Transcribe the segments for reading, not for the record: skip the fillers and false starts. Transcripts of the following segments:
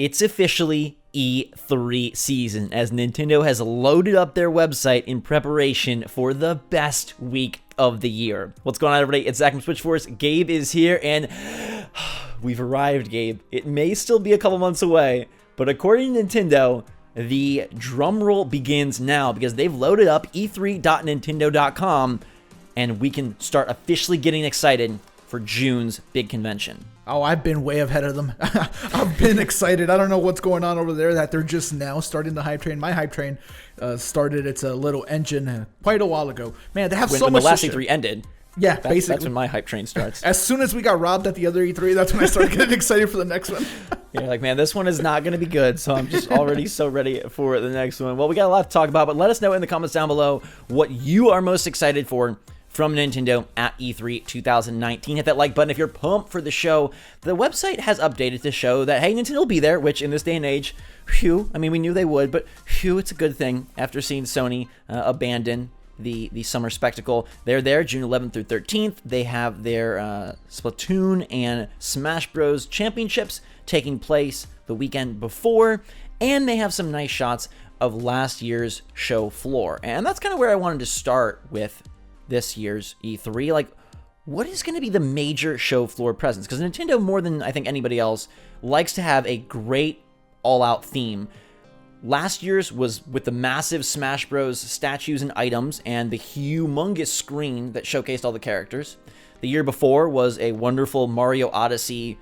it's officially E3 season, as Nintendo has loaded up their website in preparation for the best week of the year. What's going on, everybody? It's Zach from Switch Force. Gabe is here, and we've arrived, Gabe. It may still be a couple months away, but according to Nintendo, the drum roll begins now because they've loaded up e3.nintendo.com, and we can start officially getting excited for June's big convention. Oh, I've been way ahead of them. I've been excited. I don't know what's going on over there that they're just now starting the hype train. My hype train started its little engine quite a while ago. Man, they have so much. When the last E3 ended. Yeah, basically. That's when my hype train starts. As soon as we got robbed at the other E3, that's when I started getting excited for the next one. You're like, man, this one is not going to be good, so I'm just already so ready for the next one. Well, we got a lot to talk about, but let us know in the comments down below what you are most excited for from Nintendo at E3 2019. Hit that like button if you're pumped for the show. The website has updated to show that, hey, Nintendo will be there, which in this day and age, phew, I mean, we knew they would, but phew, it's a good thing after seeing Sony abandon the summer spectacle. They're there June 11th through 13th. They have their Splatoon and Smash Bros. Championships taking place the weekend before, and they have some nice shots of last year's show floor. And that's kind of where I wanted to start with this year's E3. Like, what is going to be the major show floor presence? Because Nintendo, more than I think anybody else, likes to have a great all-out theme. Last year's was with the massive Smash Bros. Statues and items and the humongous screen that showcased all the characters. The year before was a wonderful Mario Odyssey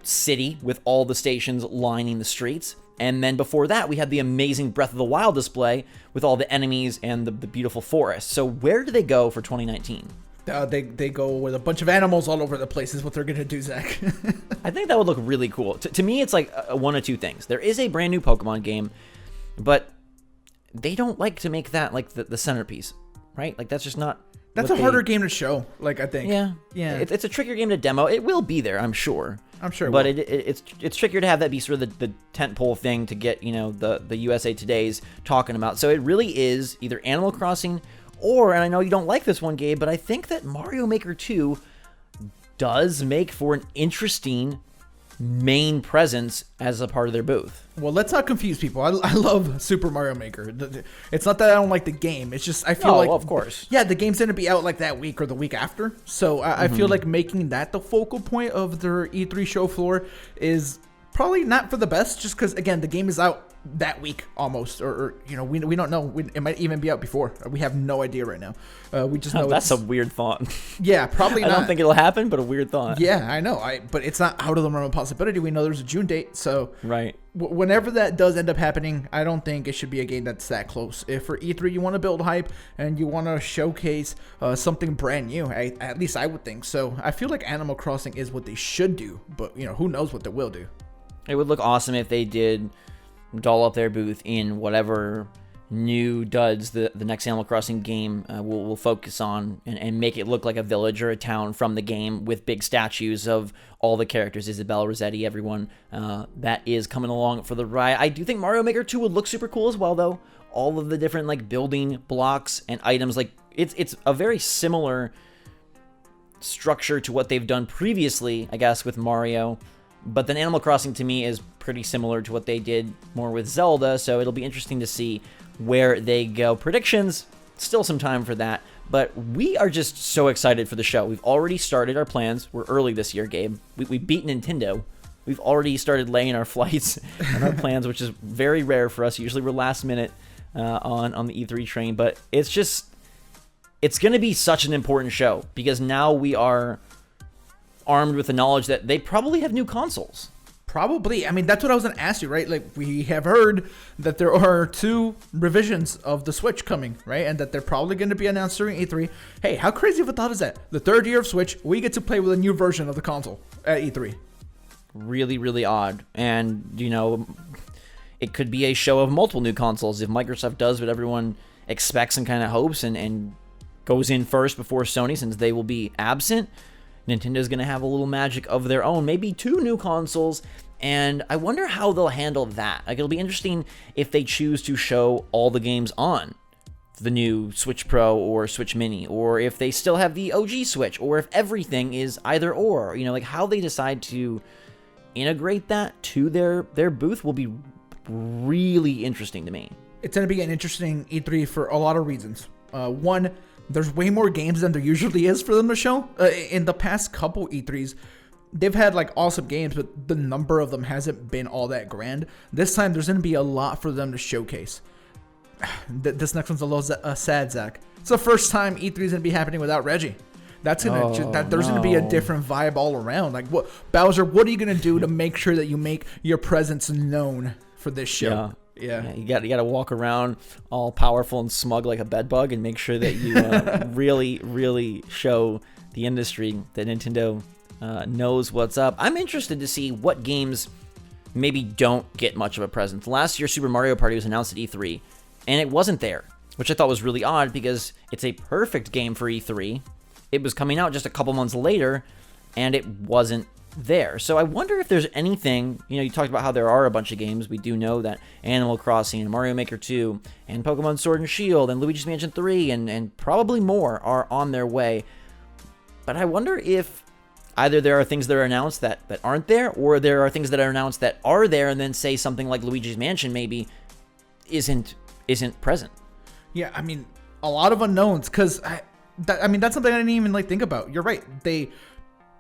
city with all the stations lining the streets. And then before that, we had the amazing Breath of the Wild display with all the enemies and the beautiful forest. So where do they go for 2019? They go with a bunch of animals all over the place is what they're going to do, Zach. I think that would look really cool. To me, it's like one of two things. There is a brand new Pokemon game, but they don't like to make that like the centerpiece, right? Like that's just not... That's a harder game to show, like I think. Yeah. It's a trickier game to demo. It will be there, I'm sure. But it's trickier to have that be sort of the tentpole thing to get, you know, the USA Today's talking about. So it really is either Animal Crossing or, and I know you don't like this one, Gabe, but I think that Mario Maker 2 does make for an interesting main presence as a part of their booth. Well, let's not confuse people. I love Super Mario Maker. It's not that I don't like the game. It's just I feel like, of course, yeah, the game's gonna be out like that week or the week after. So I feel like making that the focal point of their E3 show floor is probably not for the best. Just because again, the game is out that week almost, or you know, we don't know. It might even be out before. We have no idea right now. We just know that's a weird thought. Yeah, probably not. I don't think it'll happen, but a weird thought. Yeah, I know. But it's not out of the realm of possibility. We know there's a June date, so right. Whenever that does end up happening, I don't think it should be a game that's that close. If for E3 you want to build hype and you want to showcase something brand new, at least I would think so. I feel like Animal Crossing is what they should do, but you know, who knows what they will do. It would look awesome if they did doll up their booth in whatever new duds the next Animal Crossing game will focus on, and make it look like a village or a town from the game with big statues of all the characters, Isabelle, Rossetti, everyone that is coming along for the ride. I do think Mario Maker 2 would look super cool as well, though. All of the different like building blocks and items, like it's a very similar structure to what they've done previously, I guess, with Mario. But then Animal Crossing to me is pretty similar to what they did more with Zelda, so it'll be interesting to see where they go. Predictions, still some time for that, but we are just so excited for the show. We've already started our plans. We're early this year, Gabe. We beat Nintendo. We've already started laying our flights and our plans, which is very rare for us. Usually we're last minute on the E3 train, but it's going to be such an important show because now we are armed with the knowledge that they probably have new consoles. Probably. I mean, that's what I was going to ask you, right? Like, we have heard that there are 2 revisions of the Switch coming, right? And that they're probably going to be announced during E3. Hey, how crazy of a thought is that? The 3rd year of Switch, we get to play with a new version of the console at E3. Really, really odd. And, you know, it could be a show of multiple new consoles if Microsoft does what everyone expects and kind of hopes and goes in first before Sony, since they will be absent. Nintendo's going to have a little magic of their own, maybe 2 new consoles, and I wonder how they'll handle that. Like, it'll be interesting if they choose to show all the games on the new Switch Pro or Switch Mini, or if they still have the OG Switch, or if everything is either or, you know, like how they decide to integrate that to their booth will be really interesting to me. It's going to be an interesting E3 for a lot of reasons. One, there's way more games than there usually is for them to show. In the past couple E3s, they've had like awesome games, but the number of them hasn't been all that grand. This time, there's going to be a lot for them to showcase. This next one's a little sad, Zach. It's the first time E3 is going to be happening without Reggie. There's going to be a different vibe all around. Like, what, Bowser, what are you going to do to make sure that you make your presence known for this show? Yeah. You got to walk around all powerful and smug like a bedbug and make sure that you really, really show the industry that Nintendo knows what's up. I'm interested to see what games maybe don't get much of a presence. Last year, Super Mario Party was announced at E3, and it wasn't there, which I thought was really odd because it's a perfect game for E3. It was coming out just a couple months later, and it wasn't there. So I wonder if there's anything, you talked about how there are a bunch of games. We do know that Animal Crossing and Mario Maker 2 and Pokemon Sword and Shield and Luigi's Mansion 3 and probably more are on their way. But I wonder if either there are things that are announced that aren't there, or there are things that are announced that are there and then say something like Luigi's Mansion maybe isn't present. Yeah, I mean, a lot of unknowns, because that's something I didn't even think about. You're right. They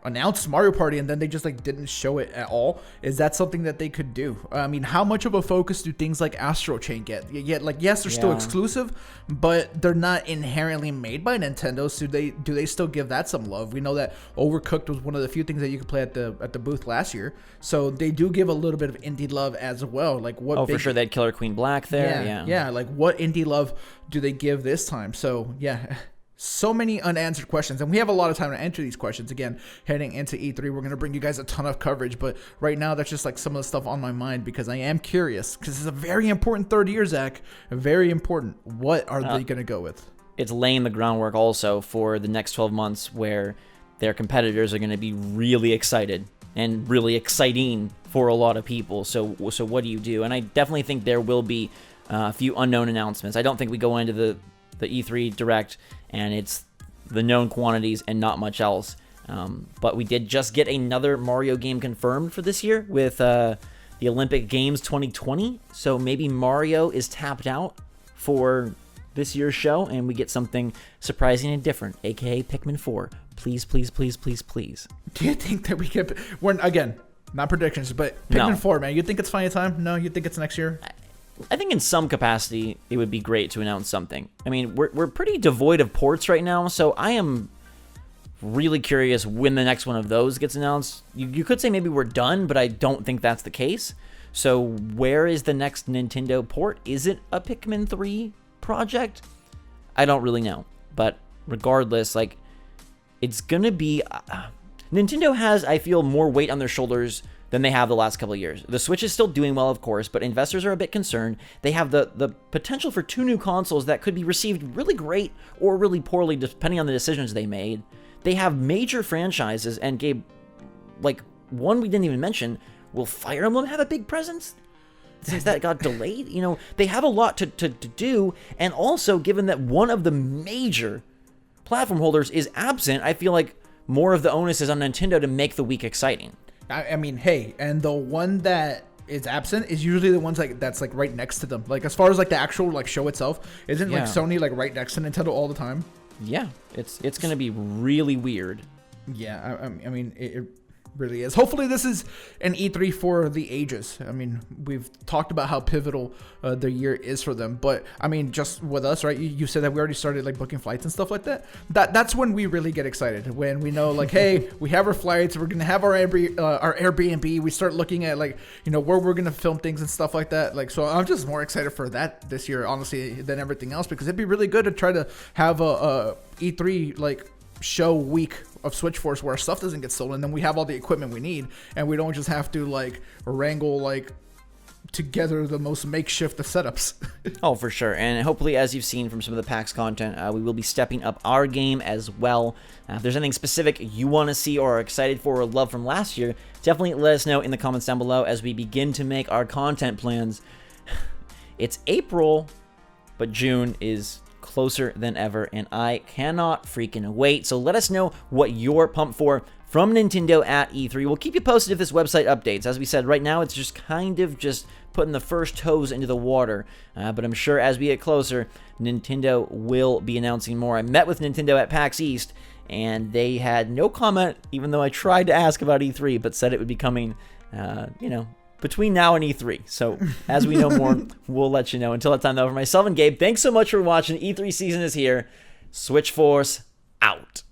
announced Mario Party and then they just didn't show it at all. Is that something that they could do? I mean, how much of a focus do things like Astro Chain get? Yes, they're still exclusive, but they're not inherently made by Nintendo. So do they still give that some love? We know that Overcooked was one of the few things that you could play at the booth last year. So they do give a little bit of indie love as well. For sure, they had Killer Queen Black there. Yeah. What indie love do they give this time? So yeah. So many unanswered questions, and we have a lot of time to answer these questions. Again, heading into E3, we're going to bring you guys a ton of coverage, but right now that's just some of the stuff on my mind because I am curious, because it's a very important third year, Zach. Very important. What are they going to go with? It's laying the groundwork also for the next 12 months where their competitors are going to be really excited and really exciting for a lot of people. So what do you do? And I definitely think there will be a few unknown announcements. I don't think we go into the E3 Direct and it's the known quantities and not much else. But we did just get another Mario game confirmed for this year with the Olympic Games 2020. So maybe Mario is tapped out for this year's show and we get something surprising and different, aka Pikmin 4. Please, please, please, please, please. Do you think that we get... Again, not predictions, but Pikmin 4, man. You think it's final time? No, you think it's next year? I think in some capacity, it would be great to announce something. I mean, we're pretty devoid of ports right now, so I am really curious when the next one of those gets announced. You could say maybe we're done, but I don't think that's the case. So where is the next Nintendo port? Is it a Pikmin 3 project? I don't really know. But regardless, it's going to be... Nintendo has, I feel, more weight on their shoulders than they have the last couple of years. The Switch is still doing well, of course, but investors are a bit concerned. They have the potential for 2 new consoles that could be received really great or really poorly, depending on the decisions they made. They have major franchises, and Gabe, one we didn't even mention, will Fire Emblem have a big presence? Since that got delayed? They have a lot to do, and also, given that one of the major platform holders is absent, I feel like more of the onus is on Nintendo to make the week exciting. I mean, hey, and the one that is absent is usually the ones that's right next to them. As far as the actual show itself, isn't Sony right next to Nintendo all the time? Yeah, it's gonna be really weird. Yeah, I mean it really is. Hopefully this is an E3 for the ages. I mean, we've talked about how pivotal the year is for them, but I mean, just with us, right? You said that we already started booking flights and stuff like that. That's when we really get excited, when we know hey, we have our flights, we're gonna have our Airbnb. We start looking at where we're gonna film things and stuff like that. So I'm just more excited for that this year, honestly, than everything else, because it'd be really good to try to have a E3 show week of Switch Force where our stuff doesn't get stolen, then we have all the equipment we need and we don't just have to wrangle together the most makeshift of setups. Oh, for sure. And hopefully, as you've seen from some of the PAX content, we will be stepping up our game as well. If there's anything specific you want to see or are excited for or love from last year, definitely let us know in the comments down below as we begin to make our content plans. It's April, but June is closer than ever, and I cannot freaking wait. So let us know what you're pumped for from Nintendo at E3. We'll keep you posted if this website updates. As we said, right now it's just kind of just putting the first toes into the water. But I'm sure as we get closer, Nintendo will be announcing more. I met with Nintendo at PAX East, and they had no comment, even though I tried to ask about E3, but said it would be coming, between now and E3. So as we know more, we'll let you know. Until that time, though, for myself and Gabe, thanks so much for watching. E3 season is here. Switch Force out.